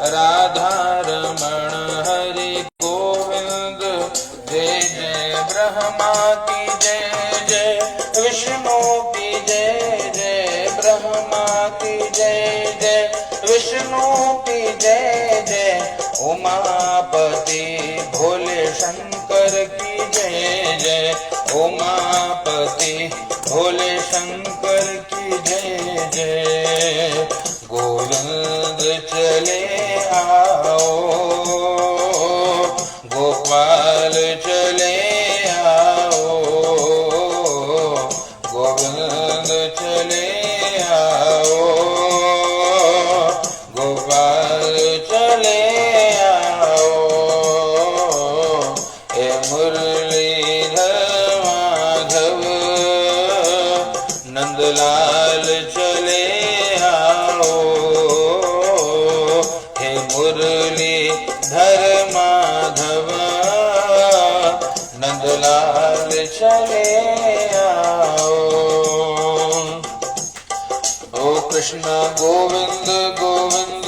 राधा रमण हरि गोविंद। जय जय ब्रह्मा की जय जय, विष्णु की जय जय, ब्रह्मा की जय जय, विष्णु की जय जय, उमापति भोले शंकर की जय जय, उमापति भोले शंकर की जय जय। गोविंद चले आओ, गोपाल चले आओ, गोविंद चले आओ, गोपाल चले आओ। हे मुरलीधर माधव नंदलाल चले आओ, हे मुरलीधर माधव नंदलाल चले आओ। ओ कृष्ण गोविंद गोविंद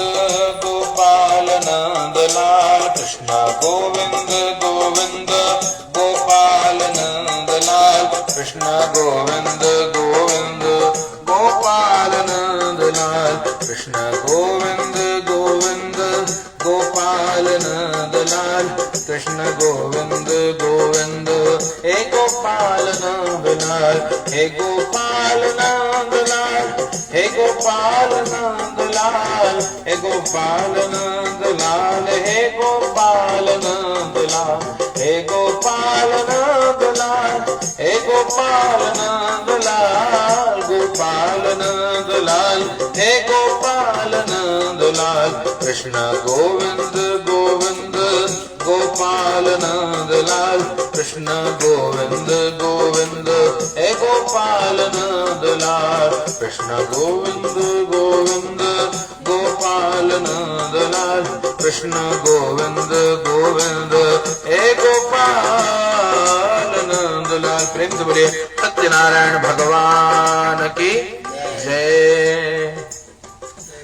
गोपाल नंदलाल, कृष्ण गोविंद गोविंद गोपाल नंदलाल, कृष्ण गोविंद गोविंद गोपाल नंदलाल, कृष्ण गोविंद गोविंद गोपाल नंदलाल, कृष्ण गोविंद गोविंद। हे गोपाल नंदलाल, हे गोपाल नंदलाल, हे गोपाल नंदलाल, हे गोपाल नंदलाल, हे गोपाल नंदलाल, हे गोपाल नंदलाल, हे गोपाल नंदलाल, गोपाल नंदलाल, हे गोपाल नंदलाल, कृष्ण गोविंद गोविंद गोपाल नंदलाल, कृष्ण गोविंद गोविंद, हे गोपाल नंदलाल, कृष्ण गोविंद गोविंद गोपाल नंदलाल, कृष्ण गोविंद गोविंद, हे गोपाल नंदलाल। प्रेम से बोलिए सत्यनारायण भगवान की जय।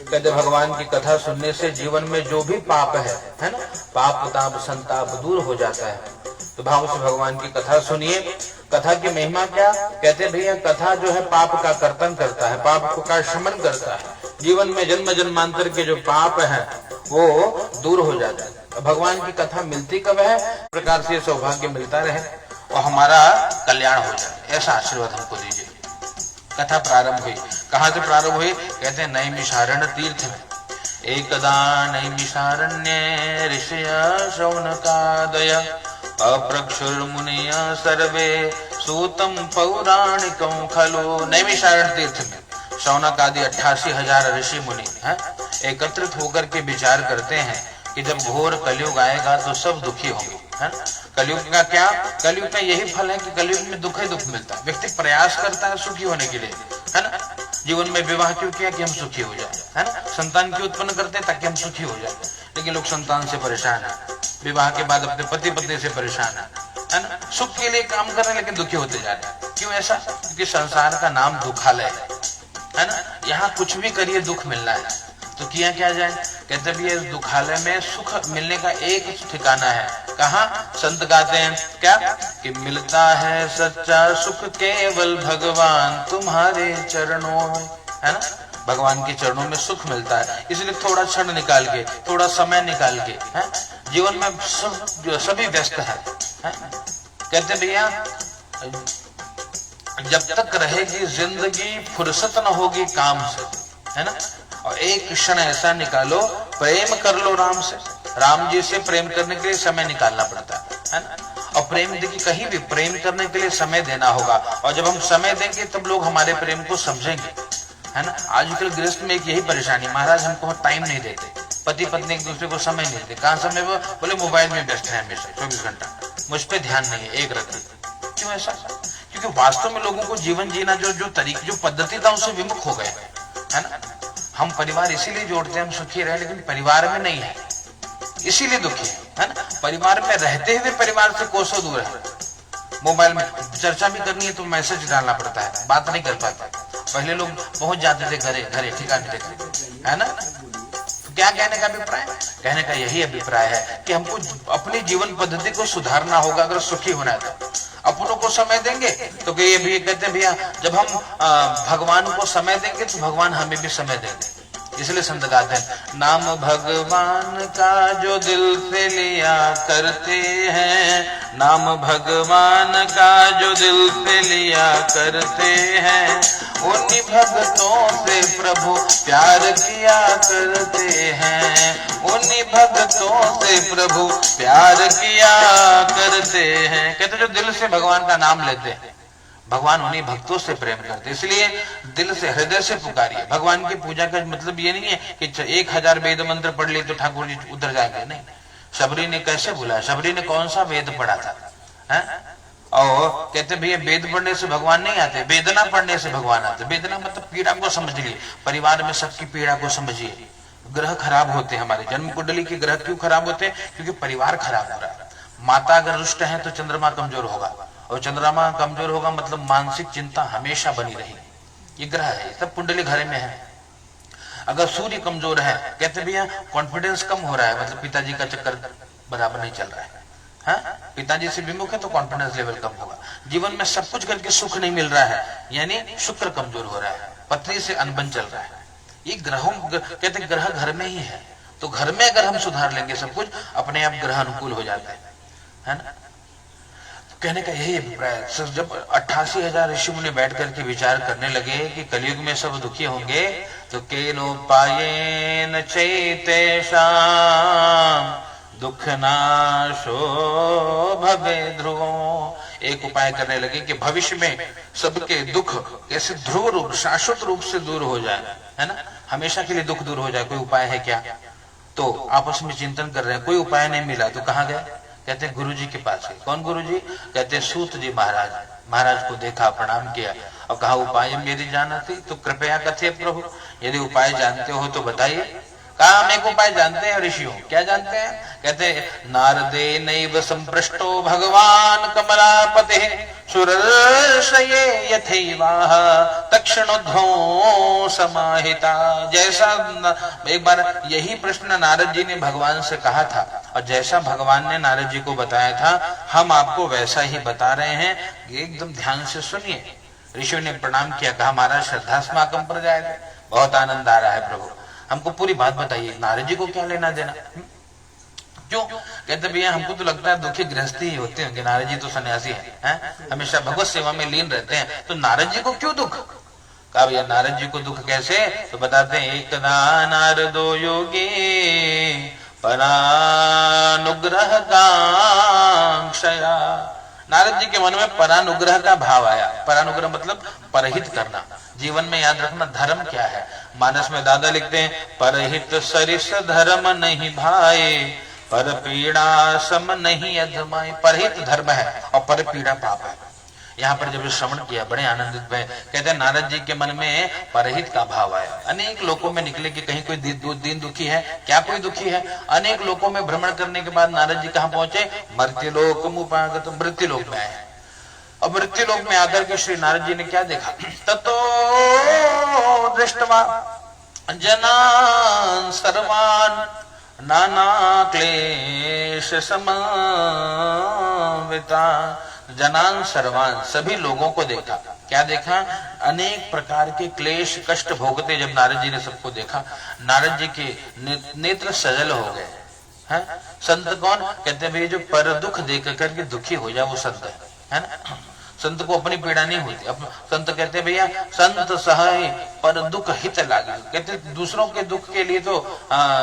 कहते भगवान की कथा सुनने से जीवन में जो भी पाप है ना, पाप ताप संताप दूर हो जाता है। तो भाव से भगवान की कथा सुनिए। कथा की महिमा क्या? कहते भैया कथा जो है पाप का कर्तन करता है, पाप का शमन करता है। जीवन में जन्म जन्मांतर के जो पाप है वो दूर हो जाता है। भगवान की कथा मिलती कब है? प्रकार से सौभाग्य मिलता रहे और हमारा कल्याण हो जाए, ऐसा आशीर्वाद हमको दीजिए। कथा प्रारंभ हुई, कहाँ से प्रारंभ हुई? कहते हैं नैमिषारण्य तीर्थ में। एकदा नैमिषारण्ये ऋषय शौनकादय अप्रक्षुर्मुनिय सर्वे सूतम पौराणिकं खलु। नैमिषारण्य तीर्थ में शौनक आदि 88,000 ऋषि मुनि एकत्रित होकर के विचार करते हैं कि जब घोर कलयुग आएगा तो सब दुखी होंगे, है ना। कलयुग का क्या? कलयुग का यही फल है कि कलयुग में दुख ही दुख मिलता है। व्यक्ति प्रयास करता है सुखी होने के लिए, है ना। जीवन में विवाह क्यों किया? कि हम सुखी हो जाए, है ना। संतान क्यों उत्पन्न करते हैं? ताकि हम सुखी हो जाए। लेकिन लोग संतान से परेशान है, विवाह के बाद अपने पति पत्नी से परेशान है ना। सुख के लिए काम कर रहे हैं लेकिन दुखी होते जा रहे हैं। क्यों ऐसा? क्योंकि संसार का नाम दुखालय है ना। यहाँ कुछ भी करिए दुख मिलना है, तो किया क्या जाए? कहते भी इस दुखालय में सुख मिलने का एक ठिकाना है। कहाँ? संत गाते हैं क्या? कि मिलता है सच्चा सुख केवल भगवान तुम्हारे चरणों में, है ना। भगवान के चरणों में सुख मिलता है। इसलिए थोड़ा क्षण निकाल के, थोड़ा समय निकाल के, है जीवन में सभी व्यस्त है। कहते भैया जब तक रहेगी जिंदगी फुर्सत न होगी काम से, है ना। और एक क्षण ऐसा निकालो, प्रेम कर लो राम से। राम जी से प्रेम करने के लिए समय निकालना पड़ता है ना। और प्रेम देखिए कहीं भी प्रेम करने के लिए समय देना होगा। और जब हम समय देंगे तब लोग हमारे प्रेम को समझेंगे, है ना। आजकल गृहस्थ में एक यही परेशानी, महाराज हमको टाइम नहीं देते, पति पत्नी एक दूसरे को समय नहीं देते। कहाँ समय? वो बोले मोबाइल में व्यस्त है हमेशा 24 घंटा, मुझ पे ध्यान नहीं है, एक रखिए। क्यों ऐसा? क्योंकि वास्तव में लोगों को जीवन जीना जो पद्धति था उससे विमुख हो गए, है ना। हम परिवार इसीलिए जोड़ते हैं हम सुखी रहे, लेकिन परिवार में नहीं है इसीलिए दुखी है ना। परिवार में रहते हुए परिवार से कोसों दूर है। मोबाइल में चर्चा भी करनी है तो मैसेज डालना पड़ता है, बात नहीं कर पाता। पहले लोग पहुंच जाते थे घरे ठिकाने, है ना। क्या कहने का अभिप्राय? कहने का यही अभिप्राय है कि हमको अपनी जीवन पद्धति को सुधारना होगा अगर सुखी होना है तो। अपनों को समय देंगे तो ये भी कहते हैं भैया, जब हम भगवान को समय देंगे तो भगवान हमें भी समय देंगे। इसलिए संत गाते हैं, नाम भगवान का जो दिल से लिया करते हैं, नाम भगवान का जो दिल से लिया करते हैं, उन्हीं भक्तों से प्रभु प्यार किया करते हैं, उन्हीं भक्तों से प्रभु प्यार किया करते हैं। कहते जो दिल से भगवान का नाम लेते हैं, भगवान उन्हीं भक्तों से प्रेम करते। इसलिए दिल से, हृदय से पुकारिए। भगवान की पूजा का मतलब ये नहीं है कि 1000 वेद मंत्र पढ़ लिए तो ठाकुर जी उधर जाएंगे, नहीं। शबरी ने कैसे बोला? शबरी ने कौन सा वेद पढ़ा था? है? और कहते भैया वेद पढ़ने से भगवान नहीं आते, वेदना पढ़ने से भगवान आते। वेदना मतलब पीड़ा को समझ लिए, परिवार में सबकी पीड़ा को समझिए। ग्रह खराब होते हैं, हमारे जन्म कुंडली के ग्रह क्यों खराब होते हैं? क्योंकि परिवार खराब हो रहा है। माता अगर रुष्ट है तो चंद्रमा कमजोर होगा, और चंद्रमा कमजोर होगा मतलब मानसिक चिंता हमेशा बनी रहेगी। ये ग्रह है, सब कुंडली घर में है। अगर सूर्य कमजोर है, कहते भैया कॉन्फिडेंस कम हो रहा है, मतलब पिताजी का चक्कर बराबर नहीं चल रहा है। हाँ? पिताजी से विमुख है तो कॉन्फिडेंस लेवल कम होगा। जीवन में सब कुछ करके सुख नहीं मिल रहा है, यानी शुक्र कमजोर हो रहा है, पत्नी से अनबन चल रहा है। ये ग्रहों, कहते ग्रह घर में ही है, तो घर में अगर हम सुधार लेंगे सब कुछ अपने आप ग्रह अनुकूल हो जाते हैं, है ना। कहने का यही अभिप्राय। जब 88,000 ऋषि मुनि बैठ करके विचार करने लगे कि कलयुग में सब दुखी होंगे, तो केनोपायेन चैतेषां दुख नाशो भवे ध्रुवो। एक उपाय करने लगे कि भविष्य में सबके दुख कैसे ध्रुव रूप, शाश्वत रूप से दूर हो जाए, है ना, हमेशा के लिए दुख दूर हो जाए। कोई उपाय है क्या? तो आपस में चिंतन कर रहे हैं, कोई उपाय नहीं मिला तो कहाँ गए? कहते हैं गुरु जी के पास है। कौन गुरु जी? कहते हैं सूत जी महाराज। महाराज को देखा, प्रणाम किया और कहा उपाय मेरी जानती तो कृपया कथे प्रभु, यदि उपाय जानते हो तो बताइए। कहा हम एक उपाय जानते हैं ऋषियों। क्या जानते हैं? कहते नारदे नैव संपृष्टो भगवान कमलापते सुरर्षये यथैवाह तक्षणोद्धो समाहिता। जैसा एक बार यही प्रश्न नारद जी ने भगवान से कहा था, और जैसा भगवान ने नारद जी को बताया था, हम आपको वैसा ही बता रहे हैं, एकदम ध्यान से सुनिए। ऋषियों ने प्रणाम किया, कहा महाराज श्रद्धा समागम पर जाए, बहुत आनंद आ रहा है प्रभु, हमको पूरी बात बताइए। नारद जी को क्या लेना देना? क्यों? कहते भैया हमको तो लगता है दुखी गृहस्थी ही होते होंगे, नारद जी तो सन्यासी हैं, हमेशा भगवत सेवा में लीन रहते हैं, तो नारद जी को क्यों दुख? कहा भैया नारद जी को दुख कैसे? तो बताते हैं, एकदा नारदो योगी परानुग्रह कांक्षया। नारद जी के मन में परानुग्रह का भाव आया। परानुग्रह मतलब परहित करना। जीवन में याद रखना धर्म क्या है। मानस में दादा लिखते हैं, परहित सरिस धर्म नहीं भाई, पर पीड़ा सम नहीं अधमाई। परहित धर्म है और पर पीड़ा पाप है। यहाँ पर जब श्रवण किया बड़े आनंदित हुए। कहते हैं नारद जी के मन में परहित का भाव आया। अनेक लोकों में निकले कि कहीं कोई दीन दुखी है क्या? कोई दुखी है? अनेक लोकों में भ्रमण करने के बाद नारद जी कहाँ पहुंचे? मर्त्यलोक मुपागत, मृत्युलोक में आए। और मृत्युलोक में आकर के श्री नारद जी ने क्या देखा? ततो दृष्टवा जनान् सर्वान् नाना क्लेश समन्विता। जनान सर्वान, सभी लोगों को देखा। क्या देखा? अनेक प्रकार के क्लेश कष्ट भोगते जब नारद जी ने सबको देखा, नारद जी के नेत्र सजल हो गए हैं। संत कौन? कहते भाई जो पर दुख देख करके दुखी हो जाए वो संत है ना। संत को अपनी पीड़ा नहीं होती। अब संत कहते भैया संत सहाय पर दुख हित लागे। कहते दूसरों के दुख के लिए तो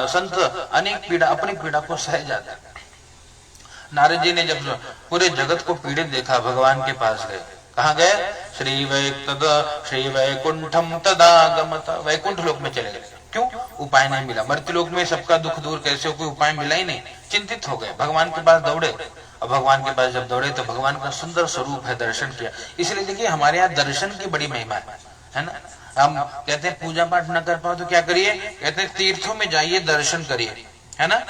संत अनेक पीड़ा, अपनी पीड़ा को सह जाता है। नारद जी ने जब पूरे जगत को पीड़ित देखा, भगवान के पास गए। कहाँ गए? श्री वैकुंठम तदागमत, वैकुंठ लोक में चले गए। क्यों? उपाय नहीं मिला। मृत्युलोक में सबका दुख दूर कैसे हो, कोई उपाय मिला ही नहीं। चिंतित हो गए, भगवान के पास दौड़े। और भगवान के पास जब दौड़े तो भगवान का सुंदर स्वरूप है, दर्शन किया। इसलिए देखिए हमारे यहाँ दर्शन की बड़ी महिमा है ना। हम कहते हैं पूजा पाठ न कर पाओ तो क्या करिए? कहते हैं तीर्थों में जाइए, दर्शन करिए, है ना।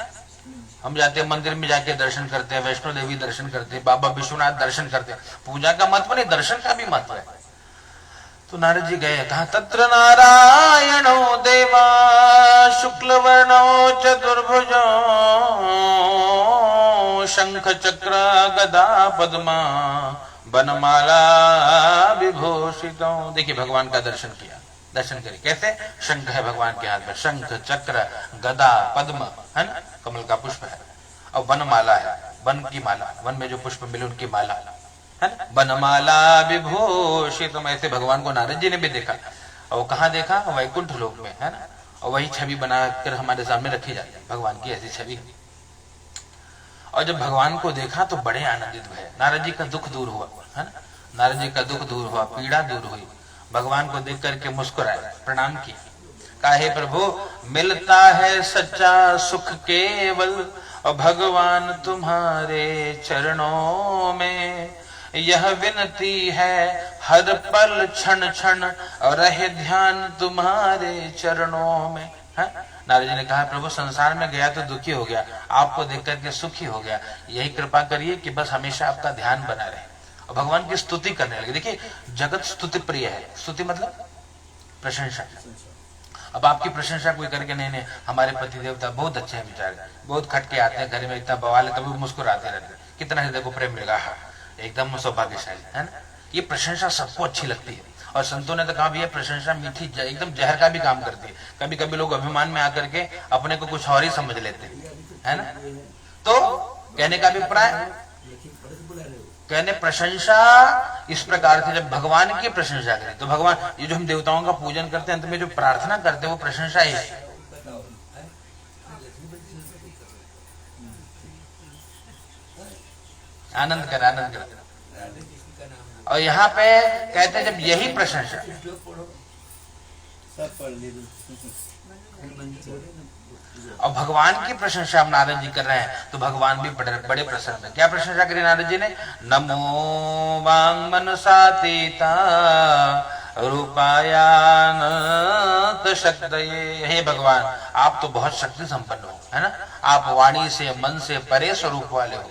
हम जाते हैं मंदिर में जाके दर्शन करते हैं, वैष्णो देवी दर्शन करते हैं, बाबा विश्वनाथ दर्शन करते हैं। पूजा का महत्व नहीं, दर्शन का भी महत्व है। तो नारद जी गए, कहा तत्र नारायणो देवा शुक्ल वर्णो चतुर्भुजो शंख चक्र गदा पद्मा बनमाला विभूषितो। देखिए भगवान का दर्शन किया, दर्शन करिए कैसे, शंख है भगवान के हाथ में, शंख चक्र गदा पद्म है ना, कमल का पुष्प है, और वनमाला है, वन की माला, वन में जो पुष्प मिले उनकी माला है ना, वनमाला विभूषित। ऐसे भगवान को नारद जी ने भी देखा, और वो कहाँ देखा, वैकुंठ लोक में है ना, और वही छवि बनाकर हमारे सामने रखी जाती है, भगवान की ऐसी छवि। और जब भगवान को देखा तो बड़े आनंदित हुए, नारद जी का दुख दूर हुआ है ना, नारद जी का दुख दूर हुआ, पीड़ा दूर हुई, भगवान को देख करके मुस्कुराए, प्रणाम किया, कहा हे प्रभु मिलता है सच्चा सुख केवल और भगवान तुम्हारे चरणों में, यह विनती है हर पल क्षण क्षण और रहे ध्यान तुम्हारे चरणों में। है नारद जी ने कहा प्रभु संसार में गया तो दुखी हो गया, आपको देख करके सुखी हो गया, यही कृपा करिए कि बस हमेशा आपका ध्यान बना रहे। और भगवान की स्तुति करने लगे। देखिए जगत स्तुति प्रिय है, स्तुति मतलब प्रशंसा। अब आपकी प्रशंसा कोई करके नहीं, हमारे पति देवता बहुत अच्छे हैं बेचारे, बहुत खटके आते हैं घर में, इतना बवाल है तब भी मुस्कुराते रहते, कितना हृदय को प्रेम मिलेगा, एकदम सौभाग्यशाली है ना। ये प्रशंसा सबको अच्छी लगती है, और संतों ने तो कहा भी ये प्रशंसा मीठी एकदम जहर का भी काम करती है। कभी कभी लोग अभिमान में आकर के अपने को कुछ और ही समझ लेते है ना। तो कहने का अभिप्राय, कहने प्रशंसा इस प्रकार से जब भगवान की प्रशंसा करें तो भगवान, ये जो हम देवताओं का पूजन करते हैं अंत में जो प्रार्थना करते हैं वो प्रशंसा ही है। आनंद कर, आनंद कर। और यहाँ पे कहते हैं जब यही प्रशंसा, और भगवान की प्रशंसा अब नारद जी कर रहे हैं तो भगवान भी बड़े प्रसन्न है। क्या प्रशंसा करी नारद जी ने, नमो वांग मनसातीता रूपायानंत शक्तये। हे भगवान आप तो बहुत शक्ति संपन्न हो है ना, आप वाणी से मन से परे स्वरूप वाले हो।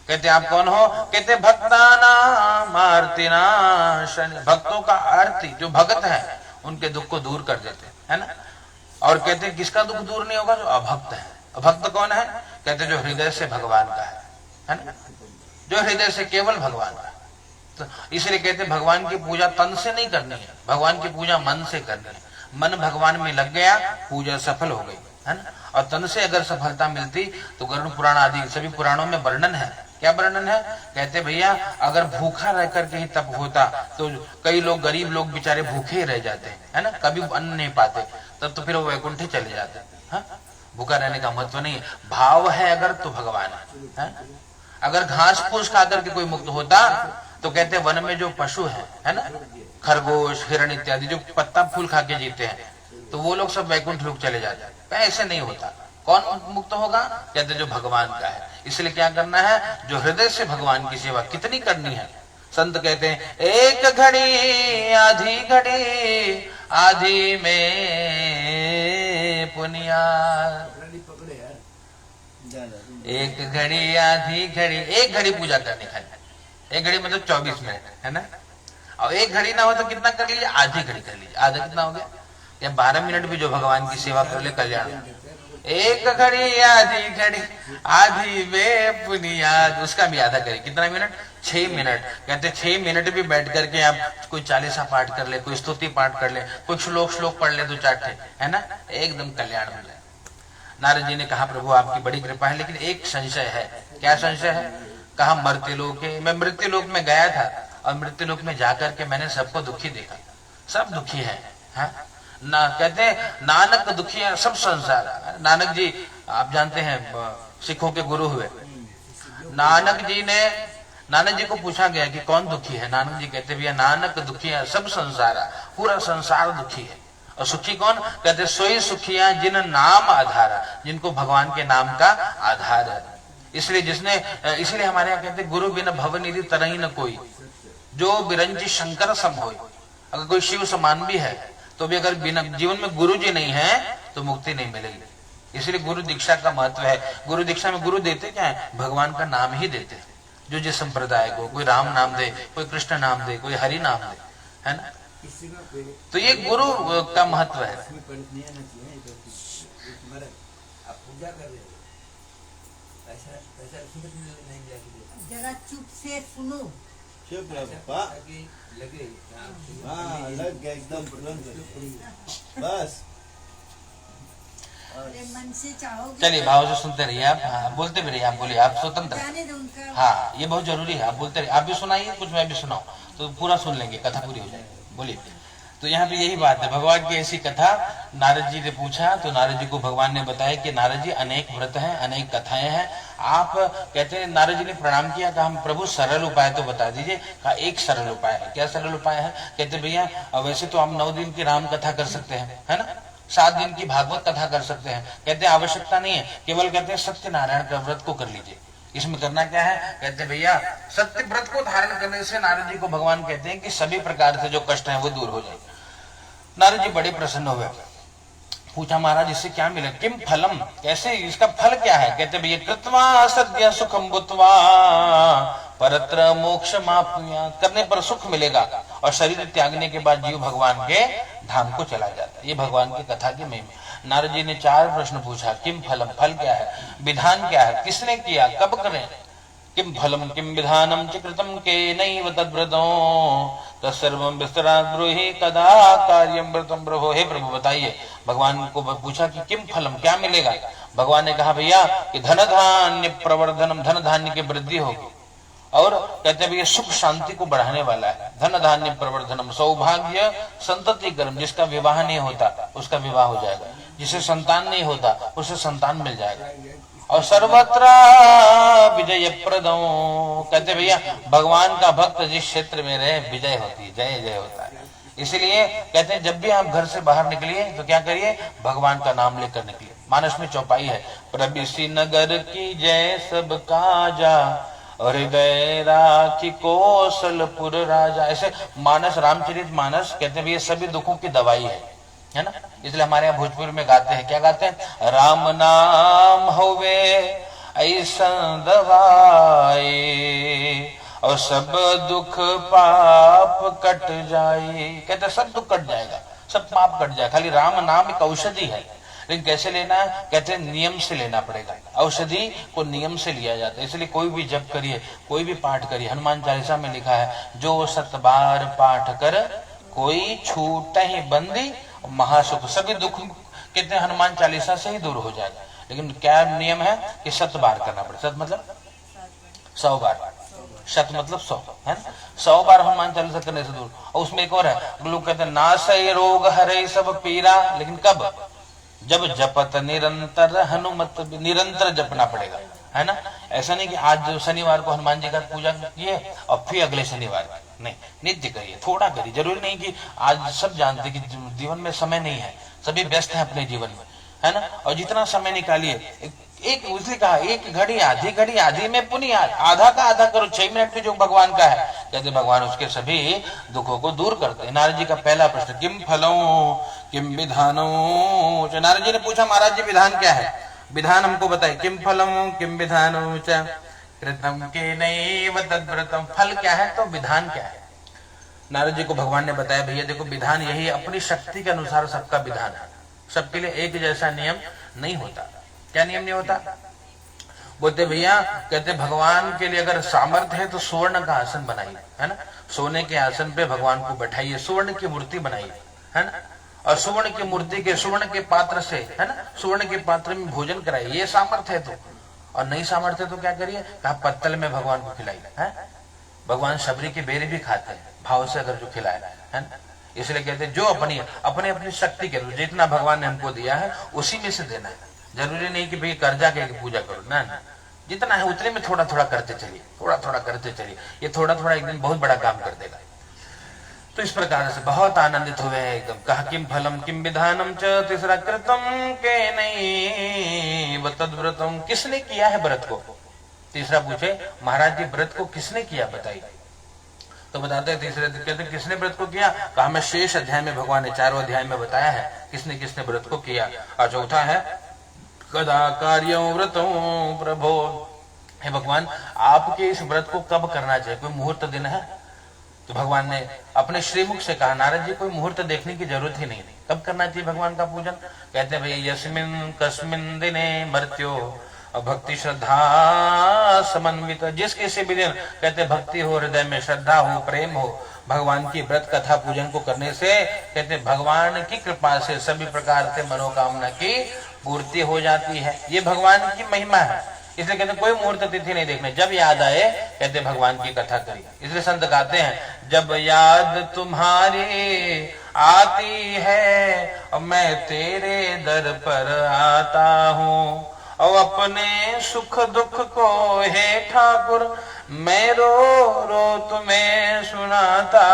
कहते आप कौन हो, कहते भक्तानाम आर्तिनाशन, भक्तों का आरती, जो भक्त है उनके दुख को दूर कर देते है ना। और कहते हैं किसका दुख दूर नहीं होगा, जो अभक्त है। अभक्त कौन है, कहते जो हृदय से भगवान का है ना, जो हृदय से केवल भगवान का। तो इसलिए कहते भगवान की पूजा तन से नहीं करनी है, भगवान की पूजा मन से करनी है। मन भगवान में लग गया, पूजा सफल हो गई है ना। और तन से अगर सफलता मिलती तो गरुड़ पुराण आदि सभी पुराणों में वर्णन है। क्या वर्णन है, कहते भैया अगर भूखा रह करके ही तप होता तो कई लोग, गरीब लोग बेचारे भूखे ही रह जाते है ना, कभी अन्न नहीं पाते, तब तो फिर वो वैकुंठ चले जाते हैं। भूखा रहने का महत्व नहीं है, भाव है अगर तो भगवान है। अगर घास फूस खा करके कोई मुक्त होता तो कहते वन में जो पशु है ना, खरगोश हिरण इत्यादि जो पत्ता फूल खा के जीते हैं, तो वो लोग सब वैकुंठ लोग चले जाते हैं। ऐसे नहीं होता, कौन मुक्त होगा, कहते जो भगवान का है। इसलिए क्या करना है, जो हृदय से भगवान की सेवा कितनी करनी है। संत कहते हैं एक घड़ी आधी घड़ी आधी में पुनिया, एक घड़ी आधी घड़ी, एक घड़ी पूजा करनी है, एक घड़ी मतलब 24 मिनट है ना। और एक घड़ी ना हो तो कितना कर लीजिए, आधी घड़ी कर लीजिए, आधा कितना हो गया, या 12 मिनट भी जो भगवान की सेवा कर ले कल्याण। एक घड़ी आधी में पुनियाद, उसका भी आधा करिए, कितना मिनट, 6 मिनट। कहते 6 मिनट भी बैठ करके आप कोई चालीसा पाठ कर ले, कोई स्तुति पाठ कर ले, कोई श्लोक पढ़ ले, 2-4 है ना, एकदम कल्याण हो जाए। नारद जी ने कहा प्रभु आपकी बड़ी कृपा है, लेकिन एक संशय है। क्या संशय है, कहा मृत्युलोक, मैं मृत्युलोक में गया था और मृत्युलोक में जाकर के मैंने सबको दुखी देखा, सब दुखी है ना। कहते नानक दुखी है सब संसार। नानक जी आप जानते हैं सिखों के गुरु हुए। नानक जी को पूछा गया कि कौन दुखी है, नानक जी कहते भैया नानक दुखी है सब संसार, पूरा संसार दुखी है। और सुखी कौन, कहते सोई सुखिया जिन नाम आधारा, जिनको भगवान के नाम का आधार है। इसलिए हमारे यहाँ कहते गुरु बिन भवनिधि तरही न कोई, जो बिरंची शंकर सम होय। अगर कोई शिव समान भी है तो भी अगर बिना जीवन में गुरु जी नहीं है तो मुक्ति नहीं मिलेगी। इसलिए गुरु दीक्षा का महत्व है। गुरु दीक्षा में गुरु देते क्या है, भगवान का नाम ही देते हैं। जो जिस संप्रदाय को, कोई राम नाम दे, कोई कृष्ण नाम दे, कोई हरि नाम दे, है ना। तो ये गुरु का महत्व है। पूजा कर रहे हो, ऐसा जरा चुप से सुनो, चुप रहो लगे, हाँ लग गया एकदम बस। मन से चाहोगे, चलिए भाव से सुनते रहिए आप, बोलते भी रहिए, आप बोलिए, आप स्वतंत्र। हाँ ये बहुत जरूरी है, आप बोलते रहिए, आप भी सुनाइए कुछ, मैं भी सुनाऊं तो पूरा सुन लेंगे, कथा पूरी हो जाएगी। बोलिए। तो यहाँ पे यही बात है, भगवान की ऐसी कथा नारद जी ने पूछा तो नारद जी को भगवान ने बताया कि नारद जी अनेक व्रत हैं, अनेक कथाएं हैं। आप कहते हैं, नारद जी ने प्रणाम किया, कहा हम प्रभु सरल उपाय तो बता दीजिए। कहा एक सरल उपाय है। क्या सरल उपाय है? कहते भैया वैसे तो हम 9 दिन की राम कथा कर सकते हैं, है ना, 7 दिन की भागवत कथा कर सकते हैं। कहते आवश्यकता नहीं है, केवल कहते हैं सत्यनारायण का व्रत को कर लीजिए। इसमें करना क्या है? कहते भैया सत्य व्रत को धारण करने से नारद जी को भगवान कहते हैं कि सभी प्रकार से जो कष्ट है वो दूर हो जाए। नारद जी बड़े प्रसन्न हुए, पूछा महाराज इससे क्या मिले? किम फलम, कैसे, इसका फल क्या है? कहते भैया कृत्वा सद्य सुखम भूत्वा परत्र मोक्ष माप्नुया, करने पर सुख मिलेगा और शरीर त्यागने के बाद जीव भगवान के धाम को चला जाता है। ये भगवान की कथा की महिमा। नारद जी ने 4 प्रश्न पूछा। किम फलम, फल क्या है? विधान क्या है, किसने किया, कब करें? किम फलम किम विधानम च कृतम केनैव तद्व्रतों तत्सर्वं विस्तरात् ब्रूहि कदा कार्यं व्रतं प्रभो। हे प्रभु बताइए, भगवान को पूछा कि किम फलम, क्या मिलेगा? भगवान ने कहा भैया कि धन धान्य प्रवर्धनम, धन धान्य की वृद्धि होगी, और कहते भैया सुख शांति को बढ़ाने वाला है। धन धान्य प्रवर्धनम, सौभाग्य संतति कर्म, जिसका विवाह नहीं होता उसका विवाह हो जाएगा, जिसे संतान नहीं होता उसे संतान मिल जाएगा, और सर्वत्र विजय प्रदो। कहते भैया भगवान का भक्त जिस क्षेत्र में रहे विजय होती है, जय जय होता है। इसलिए कहते हैं जब भी आप घर से बाहर निकलिए तो क्या करिए? भगवान का नाम लेकर निकलिए। मानस में चौपाई है, प्रभु नगर की जय सब काजा, हृदय राखी कौशलपुर राजा। ऐसे मानस, रामचरित मानस कहते हैं ये सभी दुखों की दवाई है ना। इसलिए हमारे यहाँ भोजपुर में गाते हैं, क्या गाते हैं? राम नाम होवे ऐसा दवाई और सब दुख पाप कट जाए। कहते सब दुख कट जाएगा, सब पाप कट जाएगा, खाली राम नाम एक औषधि है। लेकिन कैसे लेना है? कहते हैं नियम से लेना पड़ेगा। औषधि को नियम से लिया जाता है। इसलिए कोई भी जप करिए, कोई भी पाठ करिए। हनुमान चालीसा में लिखा है जो 7 बार पाठ कर कोई छूट ही बंदी महासुख। सभी दुख कहते हैं हनुमान चालीसा से ही दूर हो जाएगा। लेकिन क्या नियम है कि 7 बार करना पड़े। 7 मतलब 100 बार, 7 मतलब 100 है ना। 100 बार हनुमान चालीसा करने से दूर। और उसमें एक और है, लोग कहते हैं नासै रोग हरे सब पीरा, लेकिन कब? जब जपत निरंतर हनुमत, निरंतर जपना पड़ेगा, है ना। ऐसा नहीं कि आज शनिवार को हनुमान जी का पूजा किए और फिर अगले शनिवार, नहीं, नित्य करिए, थोड़ा करिए। जरूरी नहीं कि आज सब जानते कि जीवन में समय नहीं है, सभी व्यस्त हैं अपने जीवन में, है ना। और जितना समय निकालिए, एक उसने कहा एक घड़ी आधी में पुण्य, आधा का आधा करो, 6 मिनट में जो भगवान का है, कहते भगवान उसके सभी दुखों को दूर करते हैं। नारद जी का पहला प्रश्न किम फलो किम विधानो। नारद जी ने पूछा महाराज जी विधान क्या है? विधान हमको बताए। किम फलम किम विधानो च कृतम केनैव तद्व्रतम, फल क्या है तो विधान क्या है? नारद जी को भगवान ने बताया भैया देखो विधान यही, अपनी शक्ति के अनुसार सबका विधान है। सबके लिए एक जैसा नियम नहीं होता। क्या नियम नहीं होता? बोलते भैया कहते भगवान के लिए अगर सामर्थ्य है तो स्वर्ण का आसन बनाइए, है ना। सोने के आसन पे भगवान को बैठाइए, स्वर्ण की मूर्ति बनाइए, है ना। और सुवर्ण की मूर्ति के, सुवर्ण के पात्र से, है ना, सुवर्ण के पात्र में भोजन कराइए, ये सामर्थ्य है तो। और नहीं सामर्थ्य तो क्या करिए? कहा पत्तल में भगवान को खिलाइए, है। भगवान शबरी के बेर भी खाते हैं भाव से अगर जो खिलाए, है ना। इसलिए कहते हैं जो अपनी अपनी शक्ति के जितना भगवान ने हमको दिया है उसी में से देना है। जरूरी नहीं कि भाई कर्जा के पूजा करो, ना, जितना है उतने में थोड़ा थोड़ा करते चलिए, थोड़ा थोड़ा करते चलिए। ये थोड़ा थोड़ा एक दिन बहुत बड़ा काम कर देगा। तो इस प्रकार से बहुत आनंदित हुए एकदम। कहा किम फलम किम विधानम च, तीसरा कृतम के नहीं तद्व्रतम, किसने किया है व्रत को? तीसरा पूछे महाराज जी व्रत को किसने किया बताइए। तो बताते हैं तीसरे कहते किसने व्रत को किया? कहा मैं शेष अध्याय में भगवान ने 4वें अध्याय में बताया है किसने किसने व्रत को किया। और चौथा है कदा कार्यं व्रतो प्रभो, हे भगवान आपके इस व्रत को कब करना चाहिए? कोई मुहूर्त दिन है? तो भगवान ने अपने श्रीमुख से कहा, नारद जी कोई मुहूर्त देखने की जरूरत ही नहीं, कब करना चाहिए भगवान का पूजन। कहते हैं भैया यस्मिन कस्मिन दिने मर्त्यो भक्ति श्रद्धा समन्वित, जिस किसी भी दिन कहते भक्ति हो, हृदय में श्रद्धा हो, प्रेम हो, भगवान की व्रत कथा पूजन को करने से कहते भगवान की कृपा से सभी प्रकार से मनोकामना की पूर्ति हो जाती है। ये भगवान की महिमा है, इसलिए कहते कोई मुहूर्त तिथि नहीं देखने, जब याद आए कहते भगवान की कथा करिए। इसलिए संत गाते हैं, जब याद तुम्हारी आती है और मैं तेरे दर पर आता हूँ, और अपने सुख दुख को हे ठाकुर मैं रो रो तुम्हें सुनाता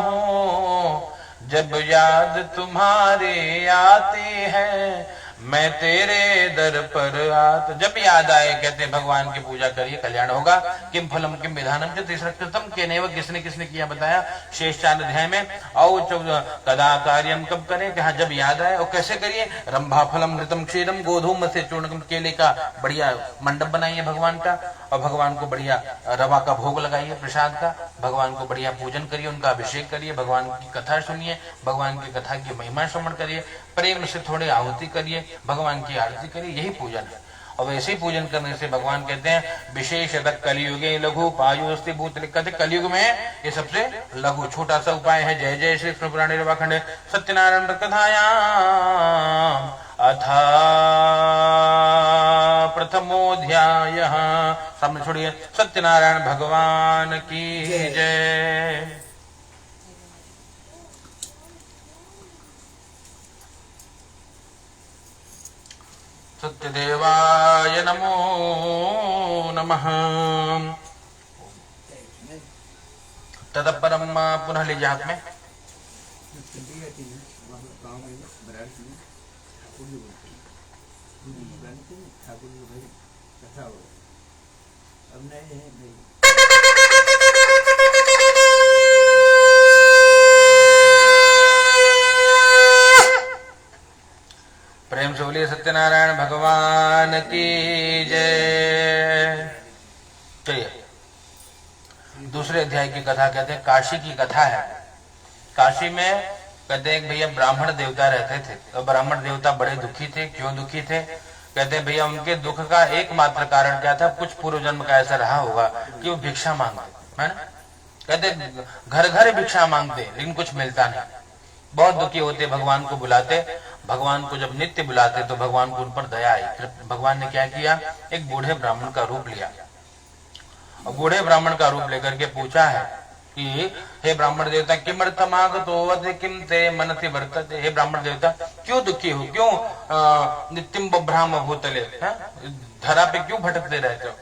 हूँ। जब याद तुम्हारी आती है मैं तेरे दर पर आता, जब याद आए कहते भगवान की पूजा करिए, कल्याण होगा। किम फलम किम विधानम जो तीसरा कृतम के नेव, किसने किसने किया बताया शेष 4 अध्याय में। और कदा कार्यम कब करें, कहा जब याद आए। और कैसे करिए, रंभा फलम घृतम क्षीरम गोधूम से चूर्ण, केले का बढ़िया मंडप बनाइए भगवान का, और भगवान को बढ़िया रवा का भोग लगाइए प्रसाद का, भगवान को बढ़िया पूजन करिए, उनका अभिषेक करिए, भगवान की कथा सुनिए, भगवान की कथा की महिमा श्रवण करिए, प्रेम से थोड़ी आहुति करिए, भगवान की आरती करिए, यही पूजन है। और वैसे ही पूजन करने से भगवान कहते हैं विशेषतः कलियुगे लघु उपायोस्ति भूत, कहते कलियुग में ये सबसे लघु छोटा सा उपाय है। जय जय श्री कृष्ण पुराण खंड सत्यनारायण कथायाम अथा प्रथमोध्याय। सामने छोड़िए, सत्यनारायण भगवान की जय। सत्यदेवाय नमो नमः। ततः परम पुनः लीजिए हाथ में। प्रेम से बोलिए सत्यनारायण भगवान की जय। चलिए दूसरे अध्याय की कथा कहते हैं, काशी की कथा है। काशी में कहते हैं भैया ब्राह्मण देवता रहते थे, तो ब्राह्मण देवता बड़े दुखी थे। क्यों दुखी थे, कहते हैं भैया उनके दुख का एकमात्र कारण क्या था, कुछ पूर्व जन्म का ऐसा रहा होगा कि वो भिक्षा मांगते, है ना। कहते घर घर भिक्षा मांगते लेकिन कुछ मिलता नहीं, बहुत दुखी होते, भगवान को बुलाते। भगवान को जब नित्य बुलाते तो भगवान को उन पर दया आई। फिर भगवान ने क्या किया, एक बूढ़े ब्राह्मण का रूप लिया, और बूढ़े ब्राह्मण का रूप लेकर के पूछा है कि हे ब्राह्मण देवता किमर्थमागतो किम ते मनति वर्तते, हे ब्राह्मण देवता क्यों दुखी हो, क्यों नित्यम बभ्राम भूतले, धरा पे क्यों भटकते रहते हो।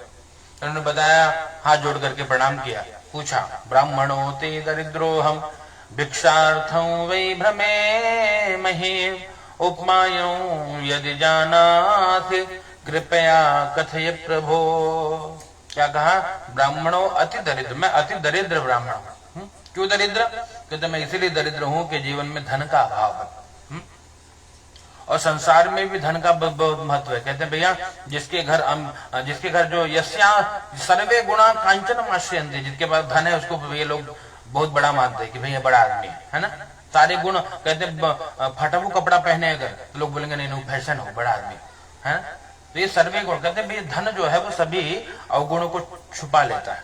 उन्होंने बताया, हाथ जोड़ करके प्रणाम किया, पूछा ब्राह्मणो ते दरिद्रो हम भिक्षार्थं वै भ्रमे मही उपमायं यदि जानासि कृपया कथय प्रभो। क्या कहा, ब्राह्मणों अति दरिद्र, मैं अति दरिद्र ब्राह्मण हूं। क्यों दरिद्र, कहते मैं इसीलिए दरिद्र हूं कि जीवन में धन का अभाव है, और संसार में भी धन का बहुत महत्व है। कहते भैया जिसके घर जो यस्या सर्वे गुणा कांचन आश्रयन्ते, जिसके पास धन है उसको ये लोग बहुत बड़ा मानते हैं कि भैया बड़ा आदमी है ना, सारे गुण। कहते फटा हुआ कपड़ा पहने अगर तो लोग बोलेंगे नहीं फैशन हो, बड़ा आदमी है ना। तो ये सर्वे गुण, कहते हैं धन जो है वो सभी अवगुणों को छुपा लेता है।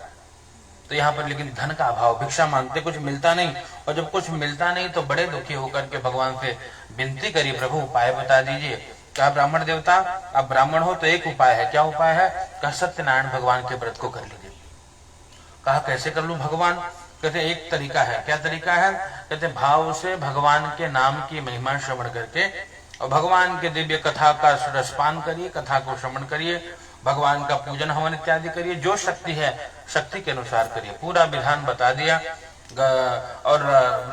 तो यहाँ पर लेकिन धन का अभाव, भिक्षा मांगते, कुछ मिलता नहीं, और जब कुछ मिलता नहीं तो बड़े दुखी होकर के भगवान से विनती करी, प्रभु उपाय बता दीजिए। क्या ब्राह्मण देवता आप ब्राह्मण हो तो एक उपाय है, क्या उपाय है, कहा सत्यनारायण भगवान के व्रत को कर लीजिए। कहा कैसे कर लूं भगवान, कहते एक तरीका है। क्या तरीका है, कहते भाव से भगवान के नाम की महिमा श्रवण करके और भगवान के दिव्य कथा का रसपान करिए, कथा को श्रवण करिए, भगवान का पूजन हवन इत्यादि करिए, जो शक्ति है शक्ति के अनुसार करिए। पूरा विधान बता दिया। और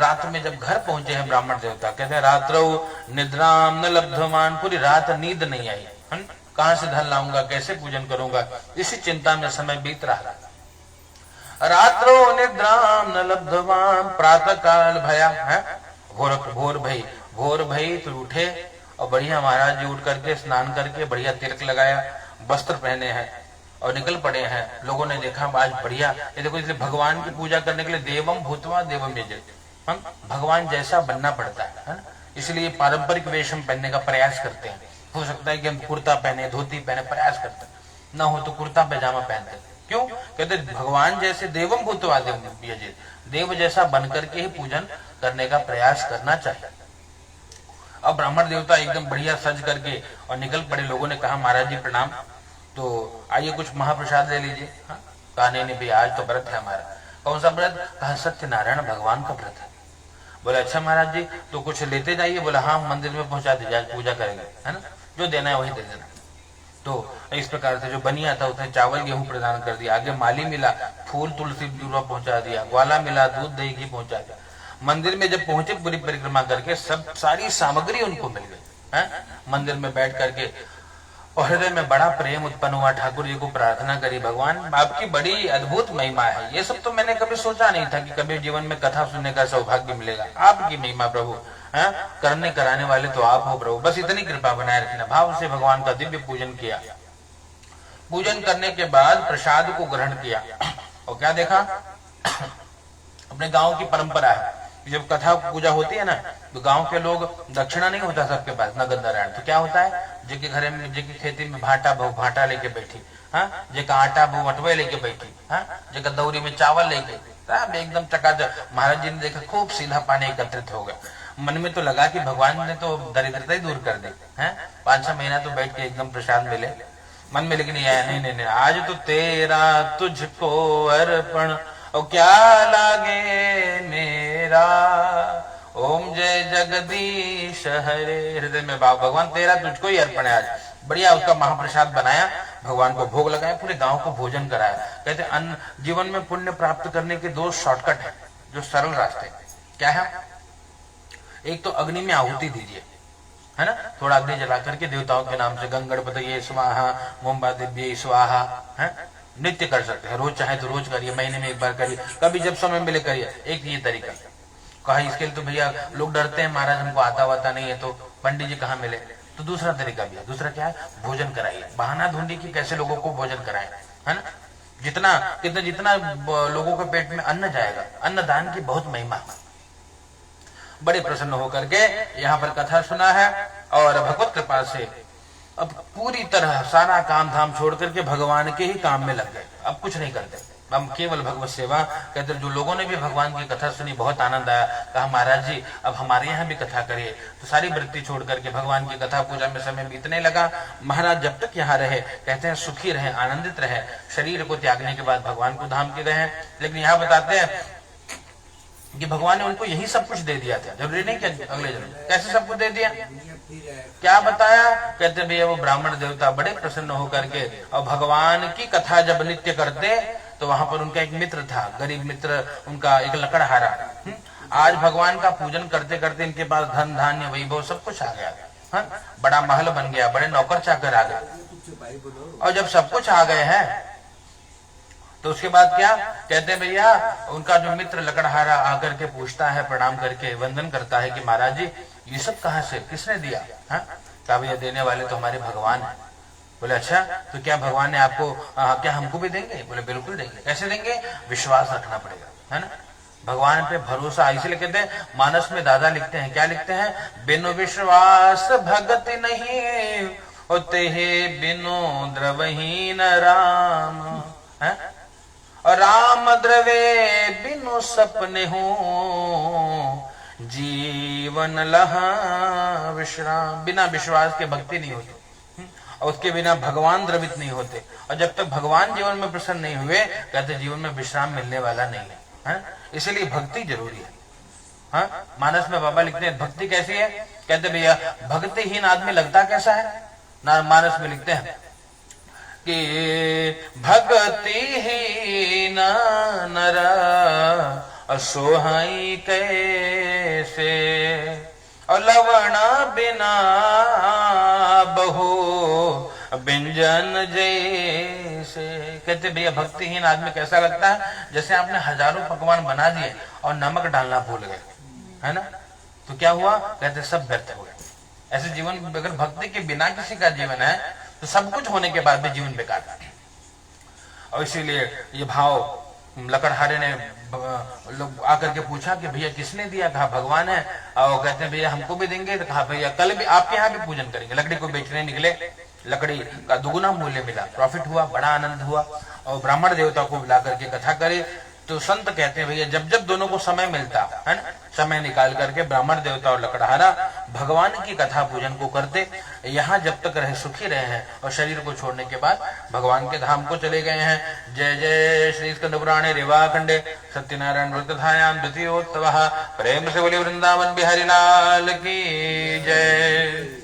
रात में जब घर पहुंचे हैं ब्राह्मण देवता, कहते हैं रात्रौ निद्राम न लब्धमान, पूरी रात नींद नहीं आई, कहां से धन लाऊंगा, कैसे पूजन करूंगा, इसी चिंता में समय बीत रहा। रात्रो निद्राम न लब्धवान प्रातः काल भया है, भोर भई तो उठे, और बढ़िया महाराज जी उठ करके स्नान करके बढ़िया तिलक लगाया, वस्त्र पहने हैं, और निकल पड़े हैं। लोगों ने देखा आज बढ़िया, ये देखो, इसलिए भगवान की पूजा करने के लिए देवम भूतवा देवम यजेत, हम भगवान जैसा बनना पड़ता है ना। इसलिए पारंपरिक वेश हम पहनने का प्रयास करते हैं। हो सकता है कि हम कुर्ता पहने, धोती पहने, प्रयास करते हैं, ना हो तो कुर्ता पैजामा पहनते हैं। क्यों? कहते भगवान जैसे देवम भूतवा देवम यजेत, देव जैसा बनकर के ही पूजन करने का प्रयास करना चाहिए। अब ब्राह्मण देवता एकदम बढ़िया सज करके और निकल पड़े। लोगों ने कहा महाराज जी प्रणाम, तो आइए कुछ महाप्रसाद ले लीजिए। कहा नहीं भैया, आज तो व्रत है हमारा। कौन सा व्रत? कहा सत्यनारायण भगवान का व्रत है। बोले अच्छा महाराज जी, तो कुछ लेते जाइए। बोला हाँ, मंदिर में पहुंचा दीजिए, आज पूजा करेंगे, है ना, जो देना है वही दे देना। तो इस प्रकार से जो बनिया था उसने चावल गेहूं प्रदान कर दिया। आगे माली मिला, फूल तुलसी दूरा पहुंचा दिया। ग्वाला मिला, दूध दही घी पहुंचा दिया। मंदिर में जब पहुंचे, पूरी परिक्रमा करके सब सारी सामग्री उनको मिल गई है। मंदिर में बैठ करके और हृदय में बड़ा प्रेम उत्पन्न हुआ। ठाकुर जी को प्रार्थना करी, भगवान आपकी बड़ी अद्भुत महिमा है, ये सब तो मैंने कभी सोचा नहीं था कि कभी जीवन में कथा सुनने का सौभाग्य मिलेगा। आपकी महिमा प्रभु है, करने कराने वाले तो आप हो प्रभु, बस इतनी कृपा बनाए रखना। भाव से भगवान का दिव्य पूजन किया। पूजन करने के बाद प्रसाद को ग्रहण किया और क्या देखा, अपने गांव की परंपरा है, जब कथा पूजा होती है ना, तो गांव के लोग, दक्षिणा नहीं होता सबके पास, नगद नारायण, तो क्या होता है, जिनके घर में, जिनकी खेती में भाटा बहु भाटा लेके बैठी, हाँ, जेका आटा बहु अटवे लेके बैठी, हाँ, जेका दौरी में चावल लेके, एकदम चकाचक। महाराज जी ने देखा खूब सीधा पानी एकत्रित हो गया। मन में तो लगा कि भगवान ने तो दरिद्रता ही दूर कर दी है, 5-6 महीना तो बैठ के एकदम प्रसाद मिले मन में, लेकिन आया नहीं, आज तो तेरा तुझको अर्पण और क्या लागे मेरा, ओम जय जगदीश हरे। हृदय में भाव, भगवान तेरा तुझको ही अर्पण है। आज बढ़िया उसका महाप्रसाद बनाया, भगवान को भोग लगाया, पूरे गांव को भोजन कराया। कहते अन्न जीवन में पुण्य प्राप्त करने के 2 शॉर्टकट है, जो सरल रास्ते। क्या है? एक तो अग्नि में आहुति दीजिए, है ना, थोड़ा अग्नि जला करके देवताओं के नाम से गंगणपतये स्वाहा, मोमबा दिव्य स्वाहा, है, नित्य कर सकते हैं। रोज चाहे तो रोज करिए, महीने में एक बार करिए, कभी जब समय मिले करिए। एक ये तरीका। कहा इसके लिए तो भैया लोग डरते हैं, महाराज हमको आता वाता नहीं है, तो पंडित जी कहाँ मिले, तो दूसरा तरीका भी है। दूसरा क्या है? भोजन कराइए। बहाना ढूंढिए कि कैसे लोगों को भोजन कराएं, है ना। जितना लोगों के पेट में अन्न जाएगा, अन्नदान की बहुत महिमा। बड़े प्रसन्न होकर के यहाँ पर कथा सुना है और भगवत कृपा से अब पूरी तरह सारा काम धाम छोड़ करके भगवान के ही काम में लग गए। अब कुछ नहीं करते, हम केवल भगवत सेवा। कहते जो लोगों ने भी भगवान की कथा सुनी, बहुत आनंद आया। कहा महाराज जी अब हमारे यहाँ भी कथा करिए। तो सारी वृत्ति छोड़ करके भगवान की कथा पूजा में समय बीतने लगा। महाराज जब तक यहाँ रहे, कहते हैं सुखी रहे, आनंदित रहे, शरीर को त्यागने के बाद भगवान को धाम के रहे। लेकिन यहाँ बताते हैं कि भगवान ने उनको यही सब कुछ दे दिया था, जरूरी नहीं कि अगले जन्म। कैसे सब कुछ दे दिया, क्या बताया? कहते भैया वो ब्राह्मण देवता बड़े प्रसन्न होकर के और भगवान की कथा जब नित्य करते तो वहां पर उनका एक मित्र था, गरीब मित्र, उनका एक लकड़हारा। आज भगवान का पूजन करते करते इनके पास धन धान्य वैभव सब कुछ आ गया, बड़ा महल बन गया, बड़े नौकर चाकर आ गए। और जब सब कुछ आ गए हैं तो उसके बाद क्या कहते हैं भैया, उनका जो मित्र लकड़हारा आकर के पूछता है, प्रणाम करके वंदन करता है कि महाराज जी ये सब कहाँ से, किसने दिया? कहा भैया देने वाले तो हमारे भगवान है। बोले अच्छा, तो क्या भगवान ने आपको क्या हमको भी देंगे? बोले बिल्कुल देंगे। कैसे देंगे? विश्वास रखना पड़ेगा, है ना, भगवान पे भरोसा। इसलिए कहते हैं, मानस में दादा लिखते हैं, क्या लिखते हैं? बिनु विश्वास भगति नहीं होते है, बिनु द्रवहीन राम, है, और राम द्रवे बिनु सपने हो, जीवन लहा विश्राम। बिना विश्वास के भक्ति नहीं होती और उसके बिना भगवान द्रवित नहीं होते। और जब तक भगवान जीवन में प्रसन्न नहीं हुए, कहते जीवन में विश्राम मिलने वाला नहीं है। इसलिए भक्ति जरूरी है। हाँ, मानस में बाबा लिखते हैं भक्ति कैसी है? कहते भैया भक्तिहीन आदमी लगता कैसा है ना, मानस में लिखते हैं कि भक्तिहीन नर असोहाई कैसे, और लवण बिना बहु व्यंजन जैसे। कहते भैया भक्तिहीन आदमी कैसा लगता है? जैसे आपने हजारों पकवान बना दिए और नमक डालना भूल गए, है ना, तो क्या हुआ? कहते सब व्यर्थ हो गए। ऐसे जीवन, अगर भक्ति के बिना किसी का जीवन है तो सब कुछ होने के बाद भी जीवन बेकार है। और इसीलिए ये भाव लकड़हारे ने लोग आकर के पूछा कि भैया किसने दिया? कहा भगवान है। और कहते हैं भैया हमको भी देंगे? तो कहा भैया कल भी आपके यहाँ भी पूजन करेंगे। लकड़ी को बेचने निकले, लकड़ी का दुगुना मूल्य मिला, प्रॉफिट हुआ, बड़ा आनंद हुआ। और ब्राह्मण देवता को बुला करके कथा करे। तो संत कहते हैं भैया जब जब दोनों को समय मिलता है ना, समय निकाल करके ब्राह्मण देवता और लकड़हारा भगवान की कथा पूजन को करते। यहाँ जब तक रहे सुखी रहे हैं और शरीर को छोड़ने के बाद भगवान के धाम को चले गए हैं। जय जय श्री स्कंद पुराणे रेवाखंडे सत्यनारायण व्रतधायाम द्वितीयोत्सवः। प्रेम से बोले वृंदावन बिहारी लाल की जय।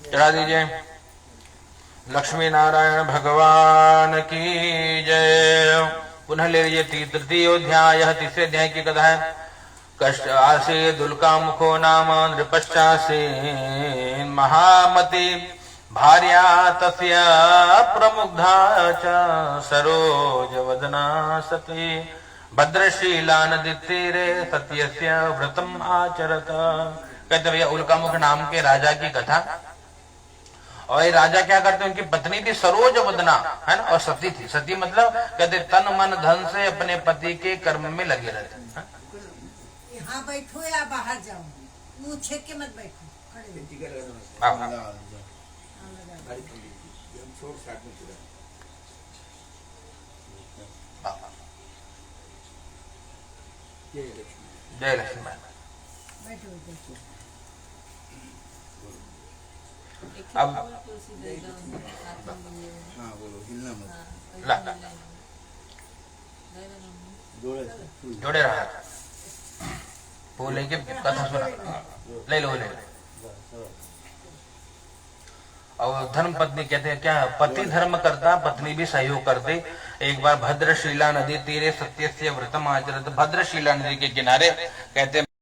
चढ़ा दीजिए। लक्ष्मी नारायण भगवान की जय। पुनः ले लीजिए तृतीय अध्याय, तीसरे अध्याय की कथा है। कष्ट आसे दुल्का मुखो नाम नृपश्चासे महामति भार्या तस्य प्रमुग्धा च सरोज वदना सती भद्रशीला नदी तीरे सत्यस्य व्रतम आचरत। कहते भैया उल्कामुख नाम के राजा की कथा। और ये राजा क्या करते हैं, उनकी पत्नी थी सरोज वदना, है ना, और सती थी। सती मतलब कहते तन मन धन से अपने पति के कर्म में लगे रहते। यहाँ बैठो या बाहर जाओ, मुंह छेक के मत बैठो, जय लक्ष्मी। बैठो। अब हाँ बोलो, हिलना मत। ला जोड़े रहा वो लेके कथा सुना। ले लो ले लो। और धर्म पत्नी कहते हैं क्या, पति धर्म करता पत्नी भी सहयोग करती। एक बार भद्रशीला नदी तीरे सत्यस्य व्रतम आचरत। भद्रशीला नदी के किनारे कहते